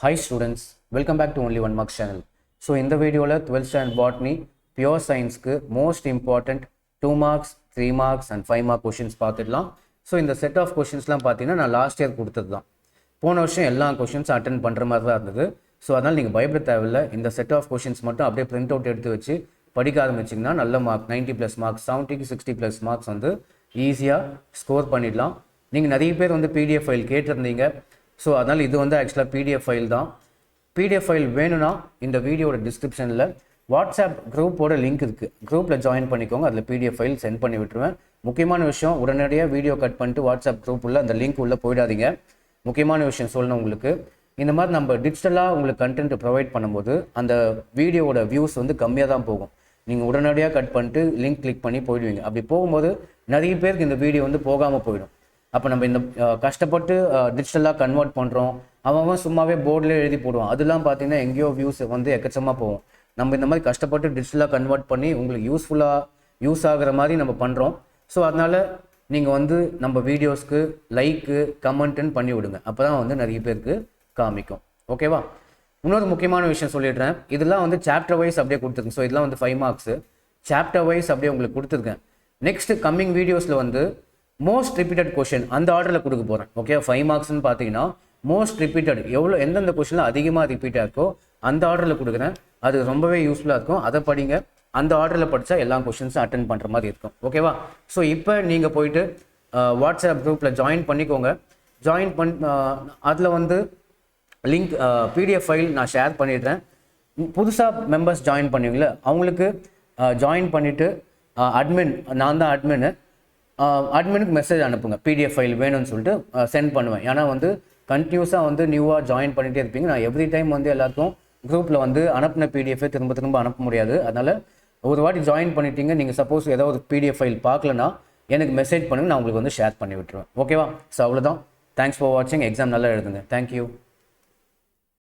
Hi students, welcome back to Only One Marks channel. So in the video, 12th standard Botany, Pure Science most important 2 marks, 3 marks and 5 mark questions பார்த்துடலாம். So இந்த set of questions பார்த்தீங்கன்னா நான் last year கொடுத்தது தான். போன வருஷம் எல்லா questions attend பண்ணுற மாதிரி தான் இருந்தது. ஸோ அதனால் நீங்கள் பயப்பட தேவையில்லை. இந்த set of questions மட்டும் அப்படியே print out எடுத்து வச்சு படிக்க ஆரம்பிச்சிங்கன்னா நல்ல மார்க் 90+ மார்க்ஸ் 70 60+ மார்க்ஸ் வந்து ஈஸியாக ஸ்கோர் பண்ணிடலாம். நீங்கள் நிறைய பேர் வந்து பிடிஎஃப் ஃபைல் கேட்டிருந்தீங்க. ஸோ அதனால் இது வந்து ஆக்சுவலாக பிடிஎஃப் ஃபைல் தான். பிடிஎஃப் ஃபைல் வேணும்னா இந்த வீடியோட டிஸ்கிரிப்ஷனில் வாட்ஸ்அப் குரூப்போட லிங்க் இருக்குது. குரூப்பில் ஜாயின் பண்ணிக்கோங்க. அதில் பிடிஎஃப் ஃபைல் சென்ட் பண்ணி விட்டுருவேன். முக்கியமான விஷயம், உடனடியாக வீடியோ கட் பண்ணிட்டு வாட்ஸ்அப் குரூப் உள்ள அந்த லிங்க் உள்ளே போயிடாதீங்க. முக்கியமான விஷயம் சொல்லணும் உங்களுக்கு. இந்த மாதிரி நம்ம டிஜிட்டலாக உங்களுக்கு கண்டென்ட் ப்ரொவைட் பண்ணும்போது அந்த வீடியோவோட வியூஸ் வந்து கம்மியாக தான் போகும். நீங்கள் உடனடியாக கட் பண்ணிட்டு லிங்க் கிளிக் பண்ணி போயிடுவீங்க. அப்படி போகும்போது நிறைய பேருக்கு இந்த வீடியோ வந்து போகாமல் போயிடும். அப்போ நம்ம இந்த கஷ்டப்பட்டு டிஜிட்டலாக கன்வெர்ட் பண்ணுறோம். அவன் சும்மாவே போர்டில் எழுதி போடுவான். அதெல்லாம் பார்த்தீங்கன்னா எங்கேயோ வியூஸ் வந்து எக்கச்சமாக போகும். நம்ம இந்த மாதிரி கஷ்டப்பட்டு டிஜிட்டலாக கன்வெர்ட் பண்ணி உங்களுக்கு யூஸ் ஆகிற மாதிரி நம்ம பண்ணுறோம். ஸோ அதனால் நீங்கள் வந்து நம்ம வீடியோஸ்க்கு லைக்கு கமெண்ட்டுன்னு பண்ணி விடுங்க. அப்போ தான் வந்து நிறைய பேருக்கு காமிக்கும். ஓகேவா? இன்னொரு முக்கியமான விஷயம் சொல்லிடுறேன். இதெல்லாம் வந்து சாப்டர் வைஸ் அப்படியே கொடுத்துருக்கேன். ஸோ இதெல்லாம் வந்து 5 மார்க்ஸு சாப்டர் வைஸ் அப்படியே உங்களுக்கு கொடுத்துருக்கேன். நெக்ஸ்ட் கம்மிங் வீடியோஸில் வந்து மோஸ்ட் ரிப்பீட்டட் கொஷின் அந்த ஆர்டரில் கொடுக்க போகிறேன். ஓகே, 5 மார்க்ஸ்ன்னு பார்த்தீங்கன்னா மோஸ்ட் ரிப்பீட்டட் எந்தெந்த கொஷினில் அதிகமாக ரிப்பீட்டாக இருக்கோ அந்த ஆர்டரில் கொடுக்குறேன். அது ரொம்பவே யூஸ்ஃபுல்லாக இருக்கும். அதை படிங்க. அந்த ஆர்டரில் படித்தா எல்லா கொஷின்ஸும் அட்டென்ட் பண்ணுற மாதிரி இருக்கும். ஓகேவா? ஸோ இப்போ நீங்கள் போயிட்டு வாட்ஸ்அப் குரூப்பில் ஜாயின் பண்ணிக்கோங்க. ஜாயின் அதில் வந்து லிங்க் பிடிஎஃப் ஃபைல் நான் ஷேர் பண்ணிடுறேன். புதுசாக மெம்பர்ஸ் ஜாயின் பண்ணுவீங்களே அவங்களுக்கு ஜாயின் பண்ணிவிட்டு அட்மின், நான் தான் அட்மினுக்கு மெசேஜ் அனுப்புங்க. பிடிஎஃப் ஃபைல் வேணும்னு சொல்லிட்டு சென்ட் பண்ணுவேன். ஏன்னா வந்து கண்டினியூஸாக வந்து நியூவாக ஜாயின் பண்ணிகிட்டே இருப்பீங்க. நான் எவ்ரி டைம் வந்து எல்லாருக்கும் குரூப்பில் வந்து அனுப்பின பிடிஎஃபே திரும்ப அனுப்ப முடியாது. அதனால் ஒரு வாட்டி ஜாயின் பண்ணிட்டீங்க. நீங்கள் சப்போஸ் ஏதோ ஒரு பிடிஎஃப் ஃபைல் பார்க்கலன்னா எனக்கு மெசேஜ் பண்ணுங்கள். நான் உங்களுக்கு வந்து ஷேர் பண்ணி விட்டுருவேன். ஓகேவா? ஸோ அவ்வளோதான். தேங்க்ஸ் ஃபார் வாட்சிங். எக்ஸாம் நல்லா எழுதுங்க. தேங்க்யூ.